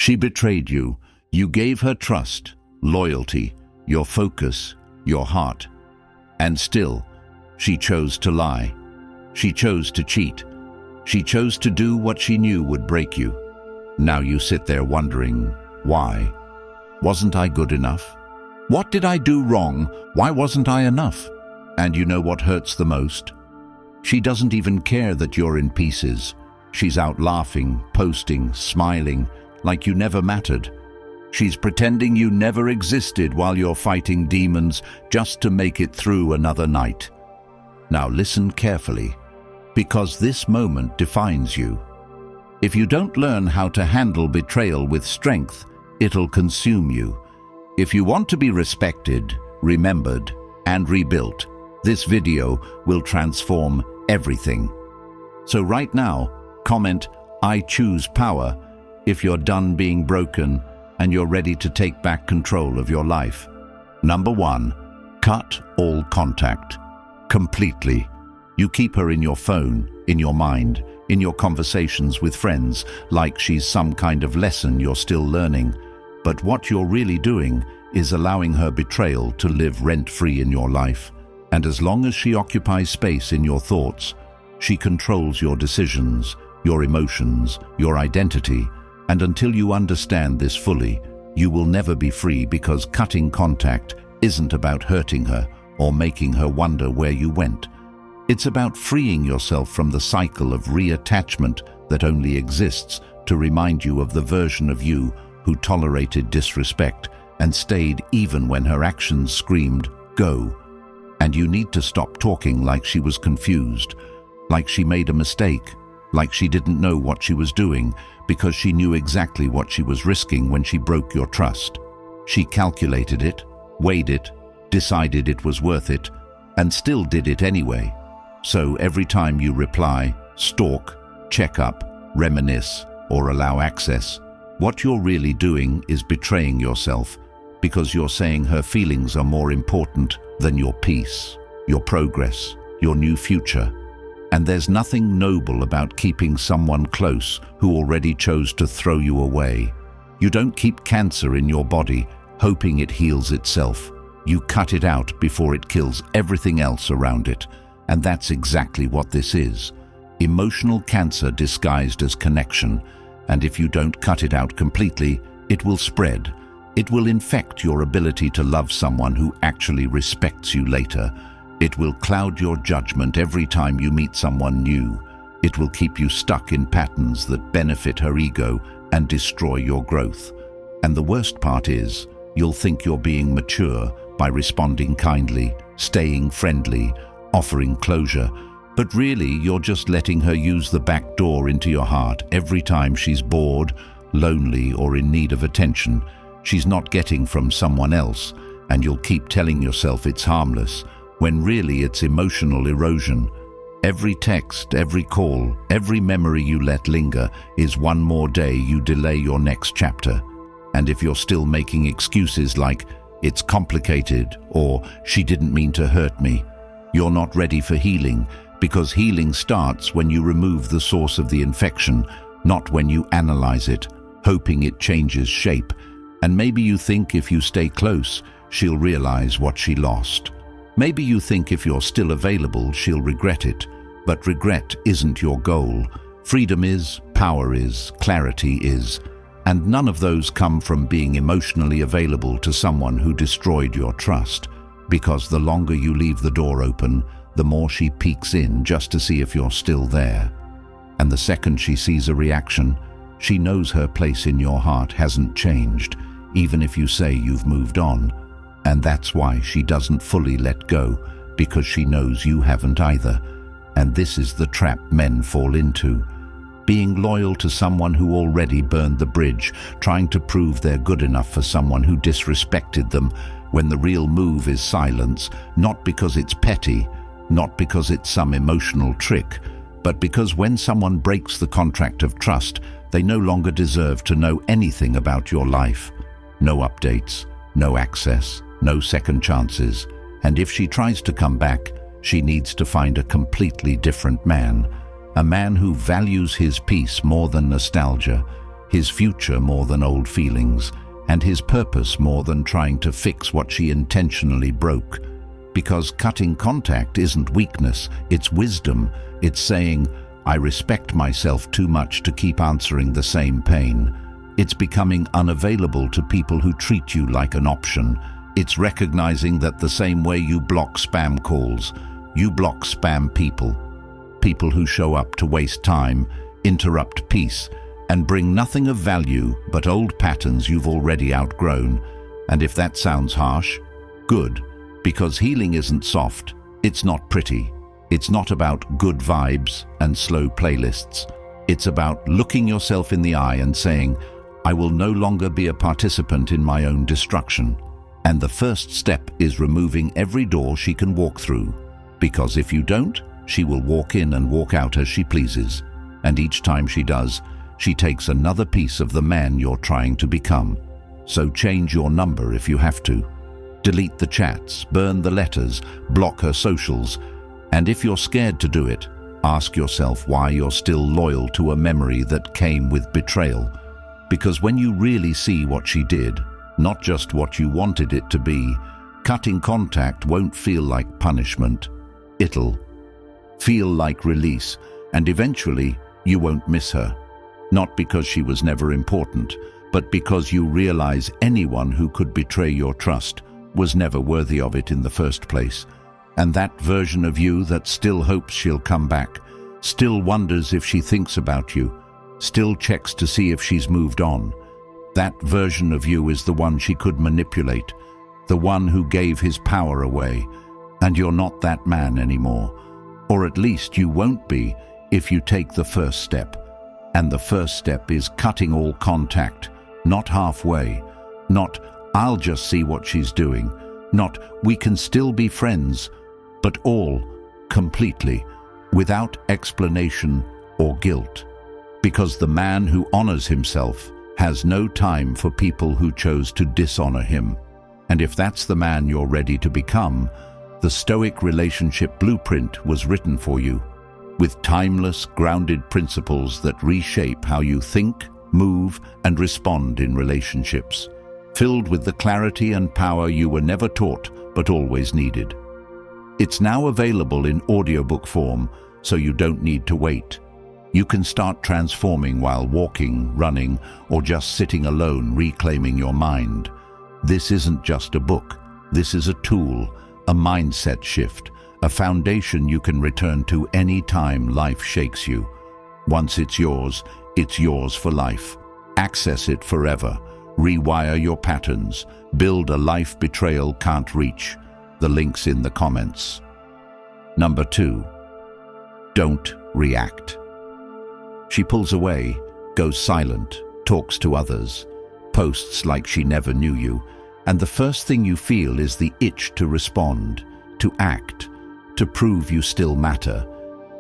She betrayed you. You gave her trust, loyalty, your focus, your heart. And still, she chose to lie. She chose to cheat. She chose to do what she knew would break you. Now you sit there wondering, why? Wasn't I good enough? What did I do wrong? Why wasn't I enough? And you know what hurts the most? She doesn't even care that you're in pieces. She's out laughing, posting, smiling, like you never mattered. She's pretending you never existed while you're fighting demons just to make it through another night. Now listen carefully, because this moment defines you. If you don't learn how to handle betrayal with strength, it'll consume you. If you want to be respected, remembered, and rebuilt, this video will transform everything. So right now, comment, "I choose power," if you're done being broken and you're ready to take back control of your life. Number 1, cut all contact. Completely. You keep her in your phone, in your mind, in your conversations with friends, like she's some kind of lesson you're still learning. But what you're really doing is allowing her betrayal to live rent-free in your life. And as long as she occupies space in your thoughts, she controls your decisions, your emotions, your identity. And until you understand this fully, you will never be free, because cutting contact isn't about hurting her or making her wonder where you went. It's about freeing yourself from the cycle of reattachment that only exists to remind you of the version of you who tolerated disrespect and stayed even when her actions screamed, "Go." And you need to stop talking like she was confused, like she made a mistake, like she didn't know what she was doing, because she knew exactly what she was risking when she broke your trust. She calculated it, weighed it, decided it was worth it, and still did it anyway. So every time you reply, stalk, check up, reminisce, or allow access, what you're really doing is betraying yourself, because you're saying her feelings are more important than your peace, your progress, your new future. And there's nothing noble about keeping someone close who already chose to throw you away. You don't keep cancer in your body hoping it heals itself. You cut it out before it kills everything else around it. And that's exactly what this is. Emotional cancer disguised as connection. And if you don't cut it out completely, it will spread. It will infect your ability to love someone who actually respects you later. It will cloud your judgment every time you meet someone new. It will keep you stuck in patterns that benefit her ego and destroy your growth. And the worst part is, you'll think you're being mature by responding kindly, staying friendly, offering closure. But really, you're just letting her use the back door into your heart every time she's bored, lonely, or in need of attention she's not getting from someone else, and you'll keep telling yourself it's harmless, when really it's emotional erosion. Every text, every call, every memory you let linger is one more day you delay your next chapter. And if you're still making excuses like, "It's complicated," or "She didn't mean to hurt me," you're not ready for healing, because healing starts when you remove the source of the infection, not when you analyze it, hoping it changes shape. And maybe you think if you stay close, she'll realize what she lost. Maybe you think if you're still available, she'll regret it. But regret isn't your goal. Freedom is, power is, clarity is. And none of those come from being emotionally available to someone who destroyed your trust. Because the longer you leave the door open, the more she peeks in just to see if you're still there. And the second she sees a reaction, she knows her place in your heart hasn't changed, even if you say you've moved on. And that's why she doesn't fully let go, because she knows you haven't either. And this is the trap men fall into. Being loyal to someone who already burned the bridge, trying to prove they're good enough for someone who disrespected them, when the real move is silence, not because it's petty, not because it's some emotional trick, but because when someone breaks the contract of trust, they no longer deserve to know anything about your life. No updates, no access, no second chances. And if she tries to come back, she needs to find a completely different man. A man who values his peace more than nostalgia, his future more than old feelings, and his purpose more than trying to fix what she intentionally broke. Because cutting contact isn't weakness, it's wisdom. It's saying, I respect myself too much to keep answering the same pain. It's becoming unavailable to people who treat you like an option. It's recognizing that the same way you block spam calls, you block spam people. People who show up to waste time, interrupt peace, and bring nothing of value but old patterns you've already outgrown. And if that sounds harsh, good, because healing isn't soft, it's not pretty. It's not about good vibes and slow playlists. It's about looking yourself in the eye and saying, I will no longer be a participant in my own destruction. And the first step is removing every door she can walk through. Because if you don't, she will walk in and walk out as she pleases. And each time she does, she takes another piece of the man you're trying to become. So change your number if you have to. Delete the chats, burn the letters, block her socials. And if you're scared to do it, ask yourself why you're still loyal to a memory that came with betrayal. Because when you really see what she did, not just what you wanted it to be, cutting contact won't feel like punishment. It'll feel like release, and eventually you won't miss her. Not because she was never important, but because you realize anyone who could betray your trust was never worthy of it in the first place. And that version of you that still hopes she'll come back, still wonders if she thinks about you, still checks to see if she's moved on, that version of you is the one she could manipulate, the one who gave his power away. And you're not that man anymore. Or at least you won't be if you take the first step. And the first step is cutting all contact, not halfway, not I'll just see what she's doing, not we can still be friends, but all, completely, without explanation or guilt. Because the man who honors himself has no time for people who chose to dishonor him. And if that's the man you're ready to become, the Stoic relationship blueprint was written for you, with timeless, grounded principles that reshape how you think, move, and respond in relationships, filled with the clarity and power you were never taught but always needed. It's now available in audiobook form, so you don't need to wait. You can start transforming while walking, running, or just sitting alone, reclaiming your mind. This isn't just a book. This is a tool, a mindset shift, a foundation you can return to any time life shakes you. Once it's yours for life. Access it forever. Rewire your patterns. Build a life betrayal can't reach. The link's in the comments. Number 2. Don't react. She pulls away, goes silent, talks to others, posts like she never knew you, and the first thing you feel is the itch to respond, to act, to prove you still matter.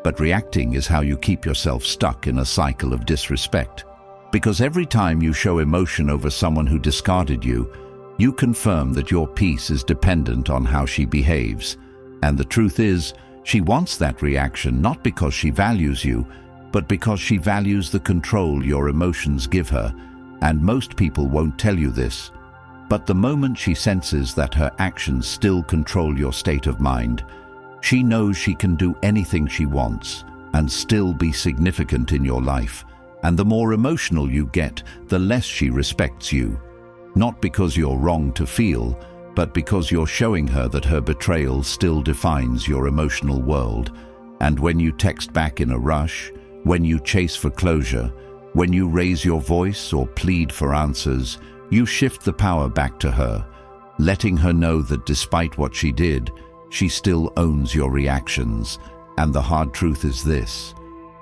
But reacting is how you keep yourself stuck in a cycle of disrespect. Because every time you show emotion over someone who discarded you, you confirm that your peace is dependent on how she behaves. And the truth is, she wants that reaction not because she values you, but because she values the control your emotions give her. And most people won't tell you this. But the moment she senses that her actions still control your state of mind, she knows she can do anything she wants and still be significant in your life. And the more emotional you get, the less she respects you. Not because you're wrong to feel, but because you're showing her that her betrayal still defines your emotional world. And when you text back in a rush, when you chase for closure, when you raise your voice or plead for answers, you shift the power back to her, letting her know that despite what she did, she still owns your reactions. And the hard truth is this: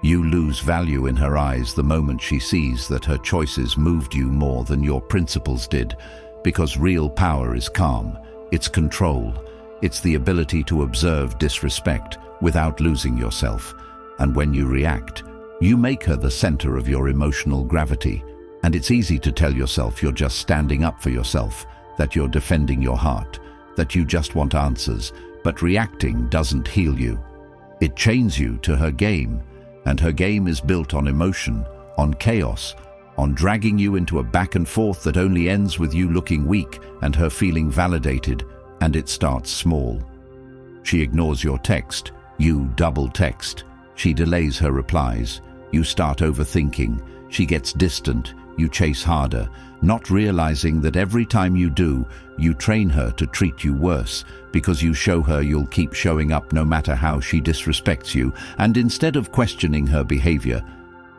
you lose value in her eyes the moment she sees that her choices moved you more than your principles did. Because real power is calm, it's control, it's the ability to observe disrespect without losing yourself. And when you react, you make her the center of your emotional gravity. And it's easy to tell yourself you're just standing up for yourself, that you're defending your heart, that you just want answers. But reacting doesn't heal you. It chains you to her game, and her game is built on emotion, on chaos, on dragging you into a back and forth that only ends with you looking weak and her feeling validated, and it starts small. She ignores your text, you double text. She delays her replies, you start overthinking. She gets distant, you chase harder, not realizing that every time you do, you train her to treat you worse, because you show her you'll keep showing up no matter how she disrespects you, and instead of questioning her behavior,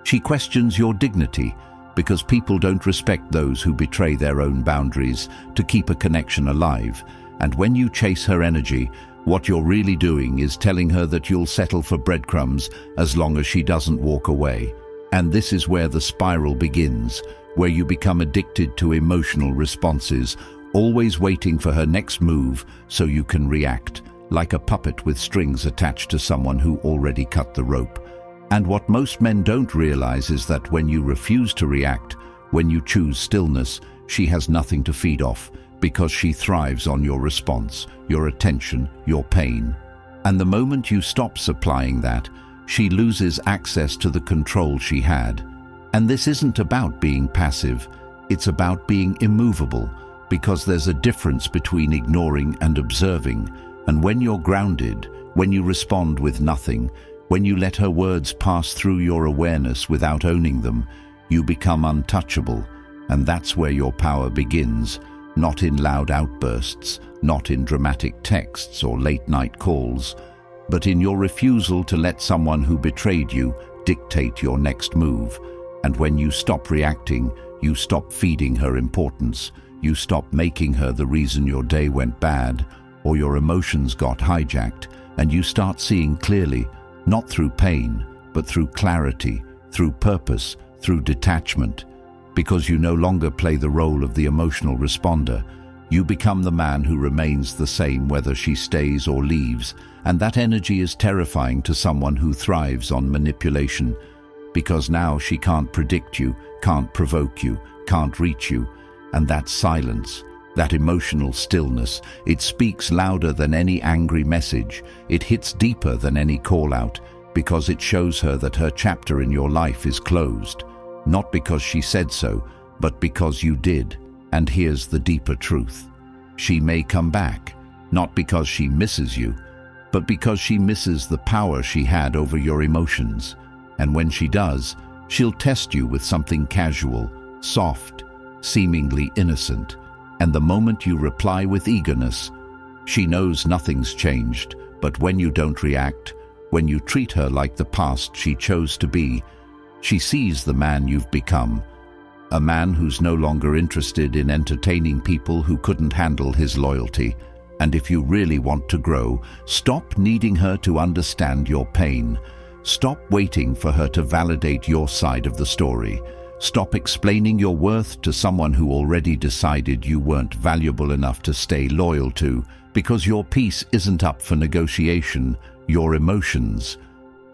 she questions your dignity, because people don't respect those who betray their own boundaries to keep a connection alive. And when you chase her energy, what you're really doing is telling her that you'll settle for breadcrumbs as long as she doesn't walk away. And this is where the spiral begins, where you become addicted to emotional responses, always waiting for her next move so you can react, like a puppet with strings attached to someone who already cut the rope. And what most men don't realize is that when you refuse to react, when you choose stillness, she has nothing to feed off, because she thrives on your response, your attention, your pain. And the moment you stop supplying that, she loses access to the control she had. And this isn't about being passive, it's about being immovable, because there's a difference between ignoring and observing. And when you're grounded, when you respond with nothing, when you let her words pass through your awareness without owning them, you become untouchable. And that's where your power begins, not in loud outbursts, not in dramatic texts or late-night calls, but in your refusal to let someone who betrayed you dictate your next move. And when you stop reacting, you stop feeding her importance. You stop making her the reason your day went bad or your emotions got hijacked, and you start seeing clearly, not through pain, but through clarity, through purpose, through detachment. Because you no longer play the role of the emotional responder, you become the man who remains the same whether she stays or leaves, and that energy is terrifying to someone who thrives on manipulation, because now she can't predict you, can't provoke you, can't reach you, and that silence, that emotional stillness, it speaks louder than any angry message, it hits deeper than any call-out, because it shows her that her chapter in your life is closed, not because she said so, but because you did. And here's the deeper truth. She may come back, not because she misses you, but because she misses the power she had over your emotions. And when she does, she'll test you with something casual, soft, seemingly innocent. And the moment you reply with eagerness, she knows nothing's changed. But when you don't react, when you treat her like the past she chose to be, she sees the man you've become. A man who's no longer interested in entertaining people who couldn't handle his loyalty. And if you really want to grow, stop needing her to understand your pain. Stop waiting for her to validate your side of the story. Stop explaining your worth to someone who already decided you weren't valuable enough to stay loyal to, because your peace isn't up for negotiation. Your emotions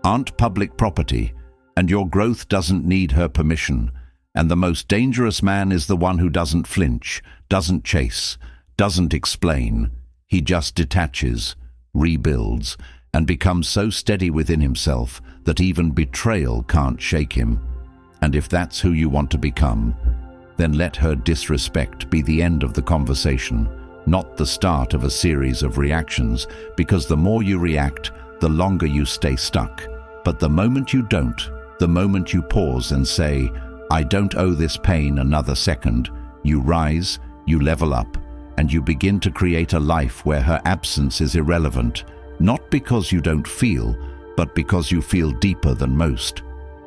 aren't public property, and your growth doesn't need her permission. And the most dangerous man is the one who doesn't flinch, doesn't chase, doesn't explain. He just detaches, rebuilds, and becomes so steady within himself that even betrayal can't shake him. And if that's who you want to become, then let her disrespect be the end of the conversation, not the start of a series of reactions, because the more you react, the longer you stay stuck. But the moment you don't, the moment you pause and say, I don't owe this pain another second, you rise, you level up, and you begin to create a life where her absence is irrelevant, not because you don't feel, but because you feel deeper than most.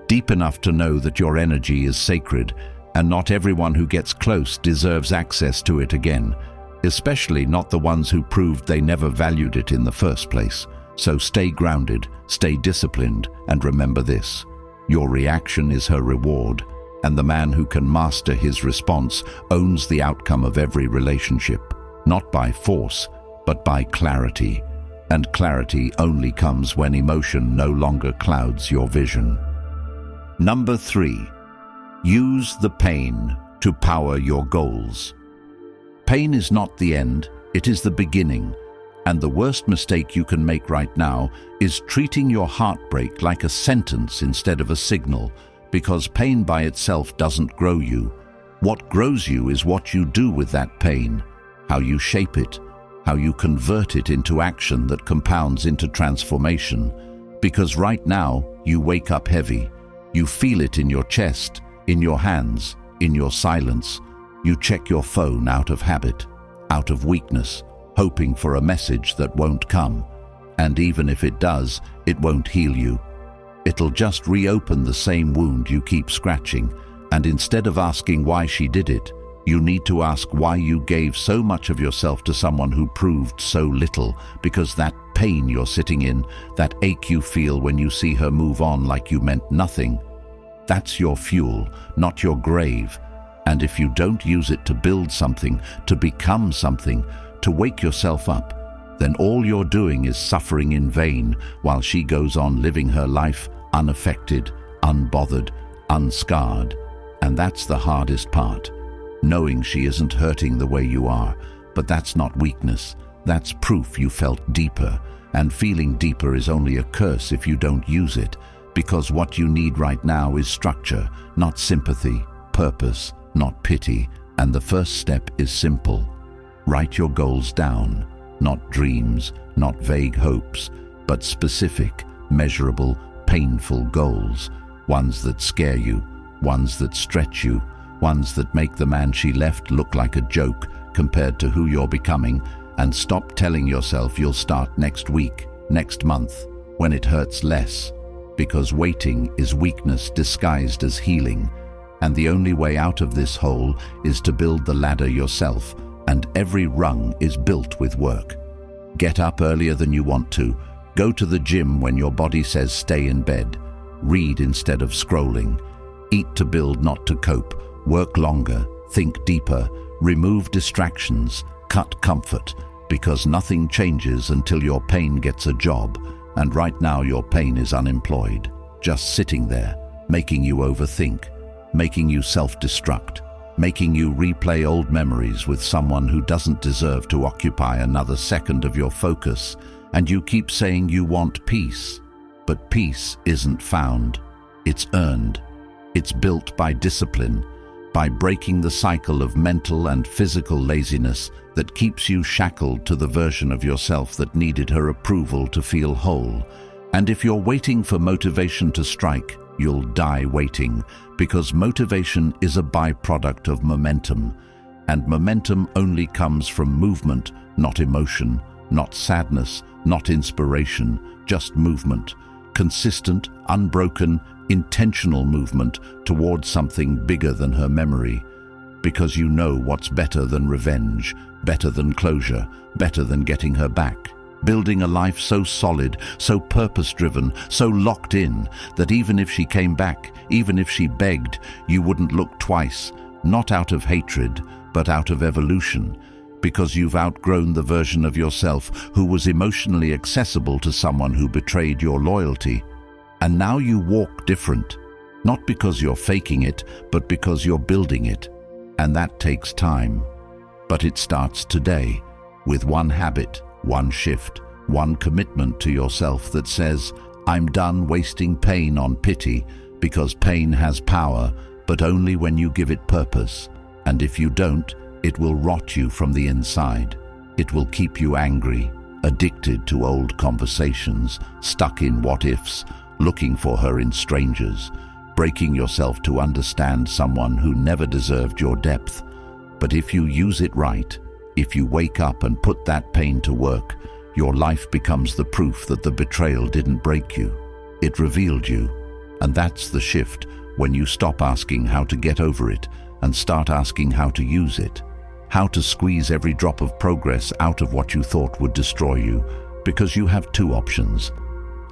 Deep enough to know that your energy is sacred, and not everyone who gets close deserves access to it again, especially not the ones who proved they never valued it in the first place. So stay grounded, stay disciplined, and remember this. Your reaction is her reward, and the man who can master his response owns the outcome of every relationship, not by force, but by clarity. And clarity only comes when emotion no longer clouds your vision. Number 3, use the pain to power your goals. Pain is not the end, it is the beginning. And the worst mistake you can make right now is treating your heartbreak like a sentence instead of a signal, because pain by itself doesn't grow you. What grows you is what you do with that pain, how you shape it, how you convert it into action that compounds into transformation. Because right now, you wake up heavy. You feel it in your chest, in your hands, in your silence. You check your phone out of habit, out of weakness, hoping for a message that won't come. And even if it does, it won't heal you. It'll just reopen the same wound you keep scratching. And instead of asking why she did it, you need to ask why you gave so much of yourself to someone who proved so little, because that pain you're sitting in, that ache you feel when you see her move on like you meant nothing, that's your fuel, not your grave. And if you don't use it to build something, to become something, to wake yourself up, then all you're doing is suffering in vain while she goes on living her life unaffected, unbothered, unscarred. And that's the hardest part. Knowing she isn't hurting the way you are. But that's not weakness. That's proof you felt deeper. And feeling deeper is only a curse if you don't use it. Because what you need right now is structure, not sympathy, purpose, not pity. And the first step is simple. Write your goals down. Not dreams, not vague hopes, but specific, measurable, painful goals. Ones that scare you, ones that stretch you, ones that make the man she left look like a joke compared to who you're becoming. And stop telling yourself you'll start next week, next month, when it hurts less. Because waiting is weakness disguised as healing. And the only way out of this hole is to build the ladder yourself, and every rung is built with work. Get up earlier than you want to. Go to the gym when your body says stay in bed. Read instead of scrolling. Eat to build, not to cope. Work longer, think deeper, remove distractions, cut comfort, because nothing changes until your pain gets a job, and right now your pain is unemployed, just sitting there, making you overthink, making you self-destruct, making you replay old memories with someone who doesn't deserve to occupy another second of your focus, and you keep saying you want peace. But peace isn't found, it's earned. It's built by discipline, by breaking the cycle of mental and physical laziness that keeps you shackled to the version of yourself that needed her approval to feel whole. And if you're waiting for motivation to strike, you'll die waiting, because motivation is a byproduct of momentum. And momentum only comes from movement, not emotion, not sadness, not inspiration, just movement. Consistent, unbroken, intentional movement towards something bigger than her memory. Because you know what's better than revenge, better than closure, better than getting her back. Building a life so solid, so purpose-driven, so locked in, that even if she came back, even if she begged, you wouldn't look twice, not out of hatred, but out of evolution. Because you've outgrown the version of yourself who was emotionally accessible to someone who betrayed your loyalty. And now you walk different, not because you're faking it, but because you're building it. And that takes time. But it starts today, with one habit, one shift, one commitment to yourself that says, I'm done wasting pain on pity, because pain has power, but only when you give it purpose. And if you don't, it will rot you from the inside. It will keep you angry, addicted to old conversations, stuck in what-ifs, looking for her in strangers, breaking yourself to understand someone who never deserved your depth. But if you use it right, if you wake up and put that pain to work, your life becomes the proof that the betrayal didn't break you. It revealed you. And that's the shift, when you stop asking how to get over it and start asking how to use it. How to squeeze every drop of progress out of what you thought would destroy you, because you have two options.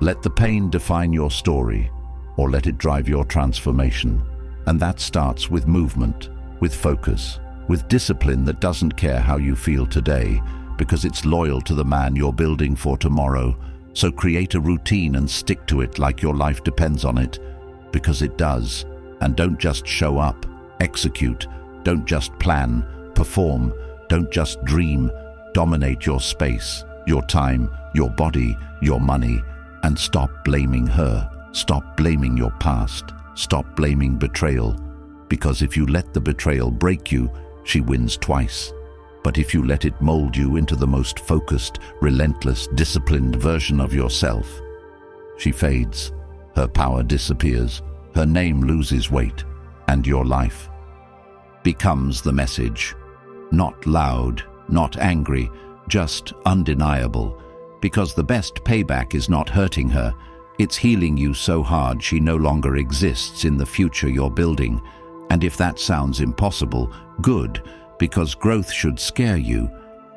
Let the pain define your story, or let it drive your transformation. And that starts with movement, with focus, with discipline that doesn't care how you feel today, because it's loyal to the man you're building for tomorrow. So create a routine and stick to it like your life depends on it, because it does. And don't just show up, execute. Don't just plan, perform. Don't just dream. Dominate your space, your time, your body, your money. And stop blaming her. Stop blaming your past. Stop blaming betrayal, because if you let the betrayal break you, she wins twice. But if you let it mold you into the most focused, relentless, disciplined version of yourself, she fades, her power disappears, her name loses weight, and your life becomes the message. Not loud, not angry, just undeniable, because the best payback is not hurting her, it's healing you so hard she no longer exists in the future you're building. And if that sounds impossible, good, because growth should scare you.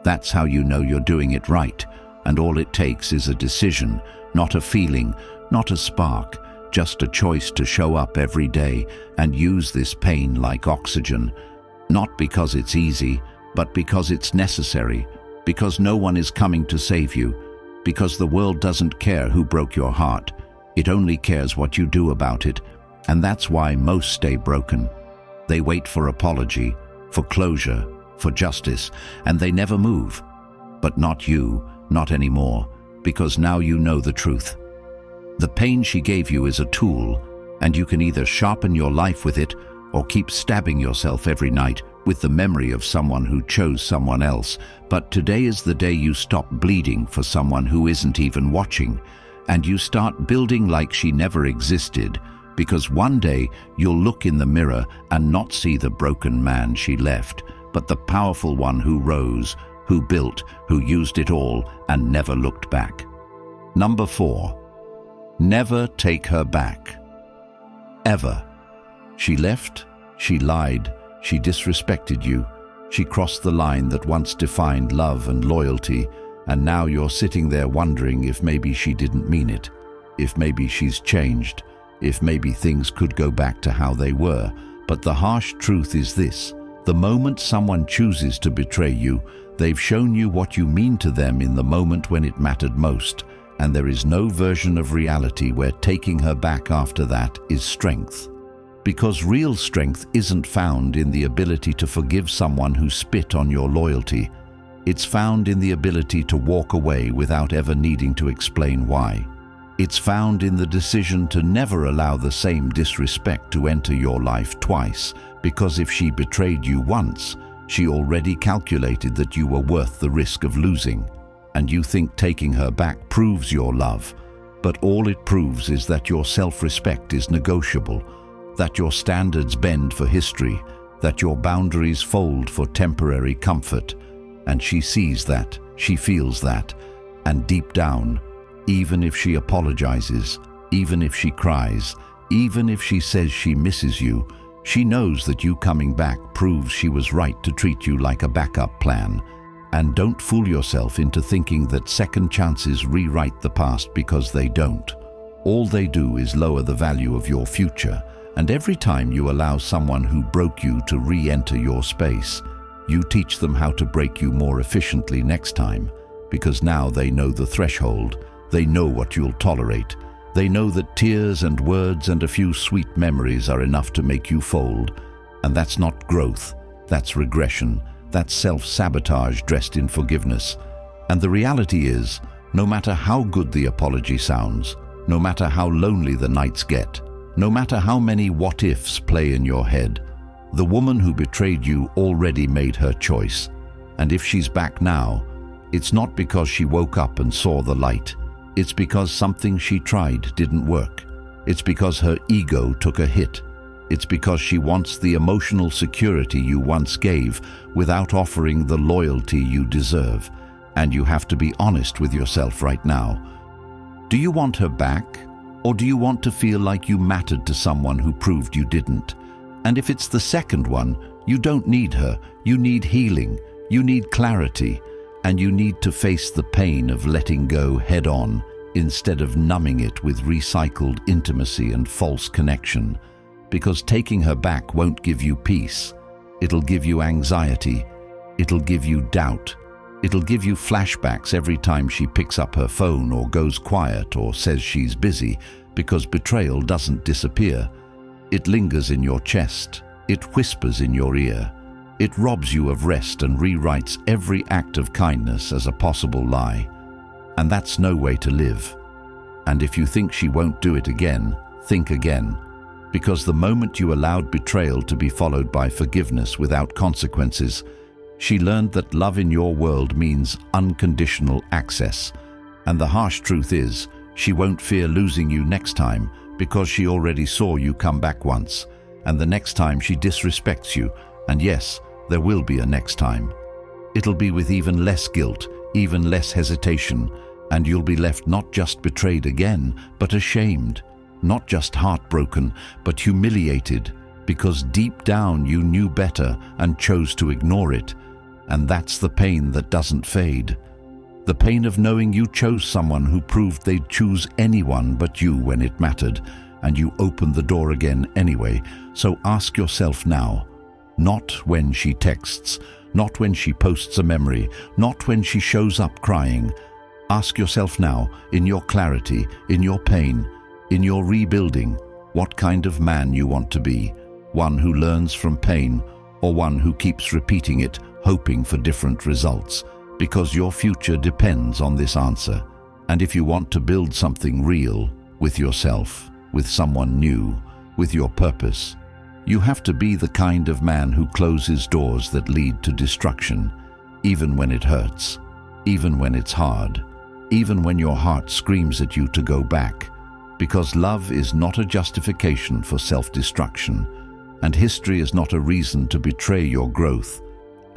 That's how you know you're doing it right, and all it takes is a decision, not a feeling, not a spark, just a choice to show up every day and use this pain like oxygen. Not because it's easy, but because it's necessary, because no one is coming to save you, because the world doesn't care who broke your heart. It only cares what you do about it, and that's why most stay broken. They wait for apology, for closure, for justice, and they never move. But not you, not anymore, because now you know the truth. The pain she gave you is a tool, and you can either sharpen your life with it or keep stabbing yourself every night with the memory of someone who chose someone else. But today is the day you stop bleeding for someone who isn't even watching, and you start building like she never existed, because one day you'll look in the mirror and not see the broken man she left, but the powerful one who rose, who built, who used it all and never looked back. Number 4. Never take her back. Ever. She left, she lied, she disrespected you, she crossed the line that once defined love and loyalty, and now you're sitting there wondering if maybe she didn't mean it, if maybe she's changed, if maybe things could go back to how they were. But the harsh truth is this: the moment someone chooses to betray you, they've shown you what you mean to them in the moment when it mattered most, and there is no version of reality where taking her back after that is strength. Because real strength isn't found in the ability to forgive someone who spit on your loyalty. It's found in the ability to walk away without ever needing to explain why. It's found in the decision to never allow the same disrespect to enter your life twice, because if she betrayed you once, she already calculated that you were worth the risk of losing. And you think taking her back proves your love, but all it proves is that your self-respect is negotiable, that your standards bend for history, that your boundaries fold for temporary comfort. And she sees that, she feels that, and deep down, even if she apologizes, even if she cries, even if she says she misses you, she knows that you coming back proves she was right to treat you like a backup plan. And don't fool yourself into thinking that second chances rewrite the past, because they don't. All they do is lower the value of your future, and every time you allow someone who broke you to re-enter your space, you teach them how to break you more efficiently next time, because now they know the threshold, they know what you'll tolerate, they know that tears and words and a few sweet memories are enough to make you fold. And that's not growth, that's regression, that's self-sabotage dressed in forgiveness. And the reality is, no matter how good the apology sounds, no matter how lonely the nights get, no matter how many what-ifs play in your head, the woman who betrayed you already made her choice. And if she's back now, it's not because she woke up and saw the light. It's because something she tried didn't work. It's because her ego took a hit. It's because she wants the emotional security you once gave without offering the loyalty you deserve. And you have to be honest with yourself right now. Do you want her back? Or do you want to feel like you mattered to someone who proved you didn't? And if it's the second one, you don't need her. You need healing. You need clarity. And you need to face the pain of letting go head on, instead of numbing it with recycled intimacy and false connection. Because taking her back won't give you peace. It'll give you anxiety. It'll give you doubt. It'll give you flashbacks every time she picks up her phone or goes quiet or says she's busy, because betrayal doesn't disappear. It lingers in your chest. It whispers in your ear. It robs you of rest and rewrites every act of kindness as a possible lie. And that's no way to live. And if you think she won't do it again, think again. because the moment you allowed betrayal to be followed by forgiveness without consequences, she learned that love in your world means unconditional access. And the harsh truth is, she won't fear losing you next time because she already saw you come back once. And the next time she disrespects you, and yes, there will be a next time. It'll be with even less guilt, even less hesitation, and you'll be left not just betrayed again, but ashamed. Not just heartbroken, but humiliated, because deep down you knew better and chose to ignore it. And that's the pain that doesn't fade. The pain of knowing you chose someone who proved they'd choose anyone but you when it mattered, and you opened the door again anyway. So ask yourself now, not when she texts, not when she posts a memory, not when she shows up crying. Ask yourself now, in your clarity, in your pain, in your rebuilding, what kind of man you want to be. One who learns from pain, or one who keeps repeating it, hoping for different results. Because your future depends on this answer. And if you want to build something real, with yourself, with someone new, with your purpose, you have to be the kind of man who closes doors that lead to destruction, even when it hurts, even when it's hard, even when your heart screams at you to go back. Because love is not a justification for self-destruction, and history is not a reason to betray your growth.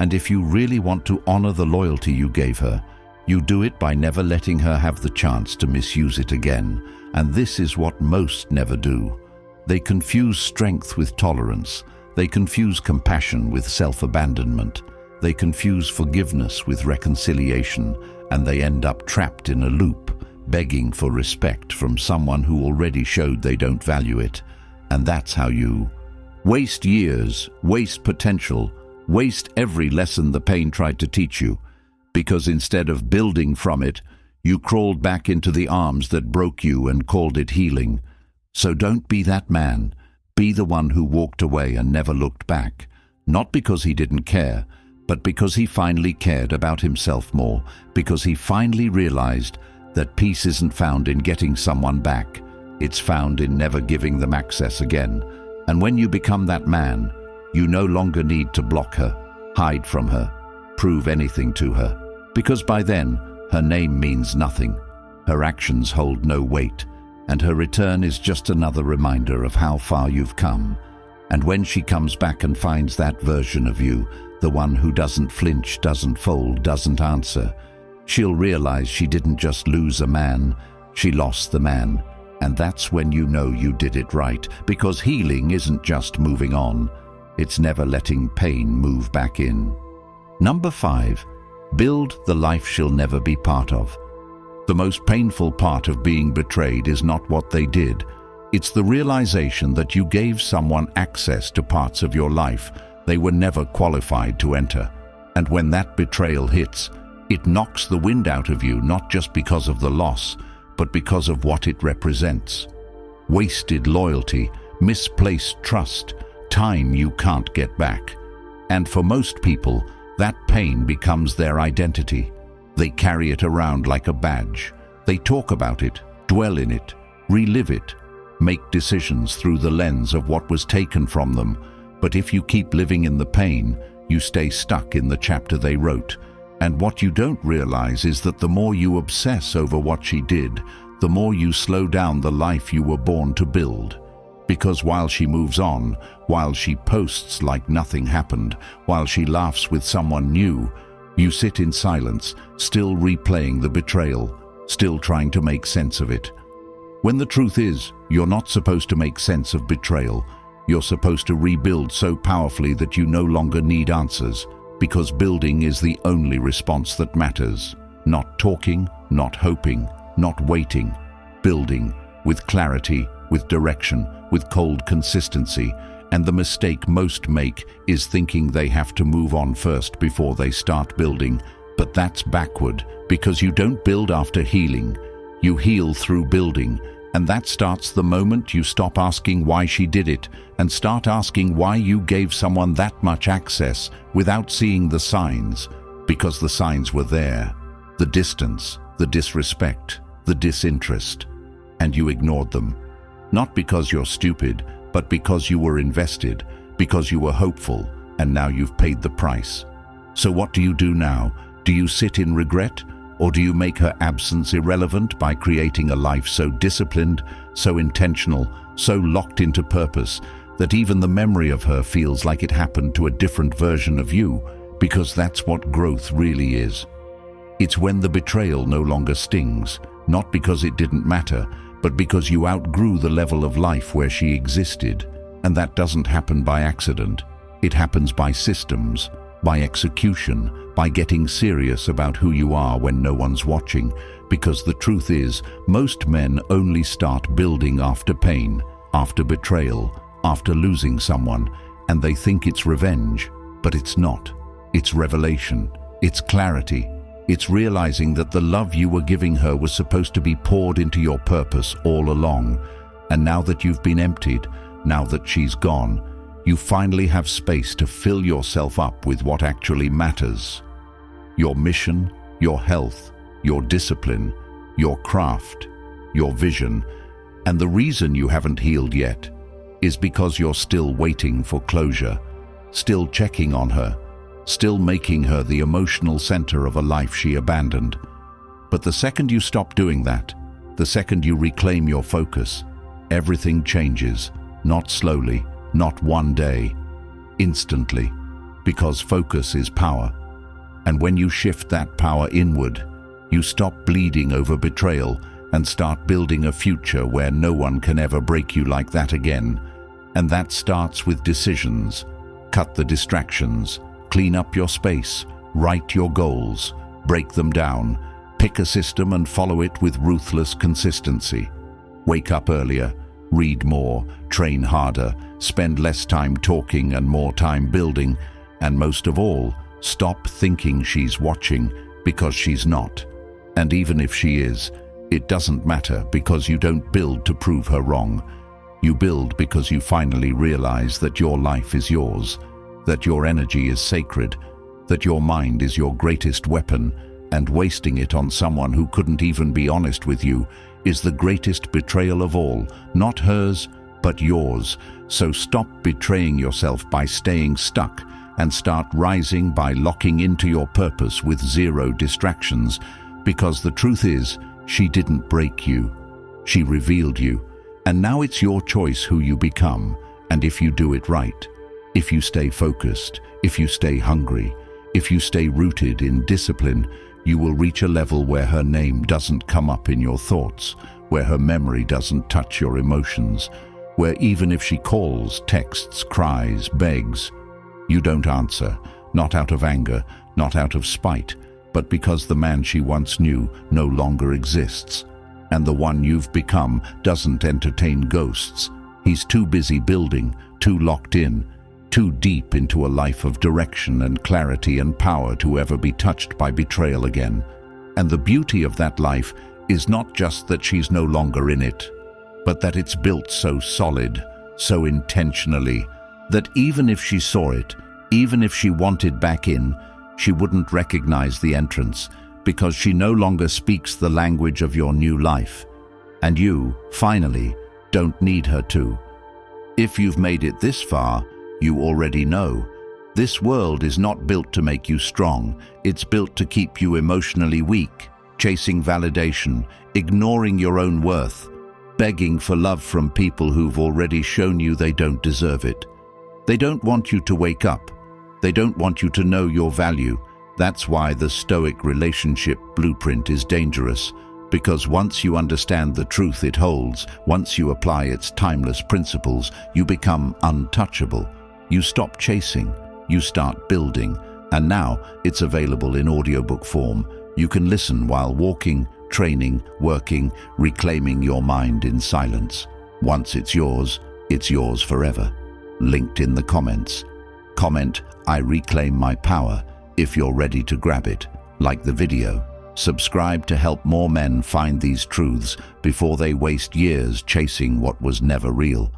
And if you really want to honor the loyalty you gave her, you do it by never letting her have the chance to misuse it again. And this is what most never do. They confuse strength with tolerance. They confuse compassion with self-abandonment. They confuse forgiveness with reconciliation, and they end up trapped in a loop, begging for respect from someone who already showed they don't value it. And that's how you waste years, waste potential, waste every lesson the pain tried to teach you, because instead of building from it, you crawled back into the arms that broke you and called it healing. So don't be that man. Be the one who walked away and never looked back, not because he didn't care, but because he finally cared about himself more, because he finally realized that peace isn't found in getting someone back. It's found in never giving them access again. And when you become that man, you no longer need to block her, hide from her, prove anything to her. Because by then, her name means nothing. Her actions hold no weight, and her return is just another reminder of how far you've come. And when she comes back and finds that version of you, the one who doesn't flinch, doesn't fold, doesn't answer, she'll realize she didn't just lose a man, she lost the man. And that's when you know you did it right, because healing isn't just moving on, it's never letting pain move back in. Number 5, build the life she'll never be part of. The most painful part of being betrayed is not what they did. It's the realization that you gave someone access to parts of your life they were never qualified to enter. And when that betrayal hits, it knocks the wind out of you, not just because of the loss, but because of what it represents. Wasted loyalty, misplaced trust, time you can't get back. And for most people, that pain becomes their identity. They carry it around like a badge. They talk about it, dwell in it, relive it, make decisions through the lens of what was taken from them. But if you keep living in the pain, you stay stuck in the chapter they wrote. And what you don't realize is that the more you obsess over what she did, the more you slow down the life you were born to build. Because while she moves on, while she posts like nothing happened, while she laughs with someone new, you sit in silence, still replaying the betrayal, still trying to make sense of it. When the truth is, you're not supposed to make sense of betrayal. You're supposed to rebuild so powerfully that you no longer need answers, because building is the only response that matters. Not talking, not hoping, not waiting. Building, with clarity, with direction, with cold consistency. And the mistake most make is thinking they have to move on first before they start building. But that's backward, because you don't build after healing. You heal through building. And that starts the moment you stop asking why she did it and start asking why you gave someone that much access without seeing the signs. Because the signs were there. The distance, the disrespect, the disinterest. And you ignored them. Not because you're stupid, but because you were invested, because you were hopeful, and now you've paid the price. So what do you do now? Do you sit in regret, or do you make her absence irrelevant by creating a life so disciplined, so intentional, so locked into purpose, that even the memory of her feels like it happened to a different version of you, because that's what growth really is. It's when the betrayal no longer stings, not because it didn't matter, but because you outgrew the level of life where she existed. And that doesn't happen by accident. It happens by systems, by execution, by getting serious about who you are when no one's watching. Because the truth is, most men only start building after pain, after betrayal, after losing someone, and they think it's revenge, but it's not. It's revelation, it's clarity, it's realizing that the love you were giving her was supposed to be poured into your purpose all along. And now that you've been emptied, now that she's gone, you finally have space to fill yourself up with what actually matters. Your mission, your health, your discipline, your craft, your vision. And the reason you haven't healed yet is because you're still waiting for closure, still checking on her, still making her the emotional center of a life she abandoned. But the second you stop doing that, the second you reclaim your focus, everything changes, not slowly, not one day, instantly, because focus is power. And when you shift that power inward, you stop bleeding over betrayal and start building a future where no one can ever break you like that again. And that starts with decisions. Cut the distractions, clean up your space, write your goals, break them down, pick a system and follow it with ruthless consistency. Wake up earlier, read more, train harder, spend less time talking and more time building, and most of all, stop thinking she's watching, because she's not. And even if she is, it doesn't matter, because you don't build to prove her wrong. You build because you finally realize that your life is yours, that your energy is sacred, that your mind is your greatest weapon, and wasting it on someone who couldn't even be honest with you is the greatest betrayal of all, not hers, but yours. So stop betraying yourself by staying stuck and start rising by locking into your purpose with zero distractions, because the truth is, she didn't break you. She revealed you, and now it's your choice who you become, and if you do it right. If you stay focused, if you stay hungry, if you stay rooted in discipline, you will reach a level where her name doesn't come up in your thoughts, where her memory doesn't touch your emotions, where even if she calls, texts, cries, begs, you don't answer, not out of anger, not out of spite, but because the man she once knew no longer exists. And the one you've become doesn't entertain ghosts. He's too busy building, too locked in, too deep into a life of direction and clarity and power to ever be touched by betrayal again. And the beauty of that life is not just that she's no longer in it, but that it's built so solid, so intentionally, that even if she saw it, even if she wanted back in, she wouldn't recognize the entrance, because she no longer speaks the language of your new life. And you, finally, don't need her to. If you've made it this far, you already know. This world is not built to make you strong. It's built to keep you emotionally weak, chasing validation, ignoring your own worth, begging for love from people who've already shown you they don't deserve it. They don't want you to wake up. They don't want you to know your value. That's why the Stoic relationship blueprint is dangerous, because once you understand the truth it holds, once you apply its timeless principles, you become untouchable. You stop chasing, you start building, and now it's available in audiobook form. You can listen while walking, training, working, reclaiming your mind in silence. Once it's yours forever. Linked in the comments. Comment, "I reclaim my power," if you're ready to grab it. Like the video. Subscribe to help more men find these truths before they waste years chasing what was never real.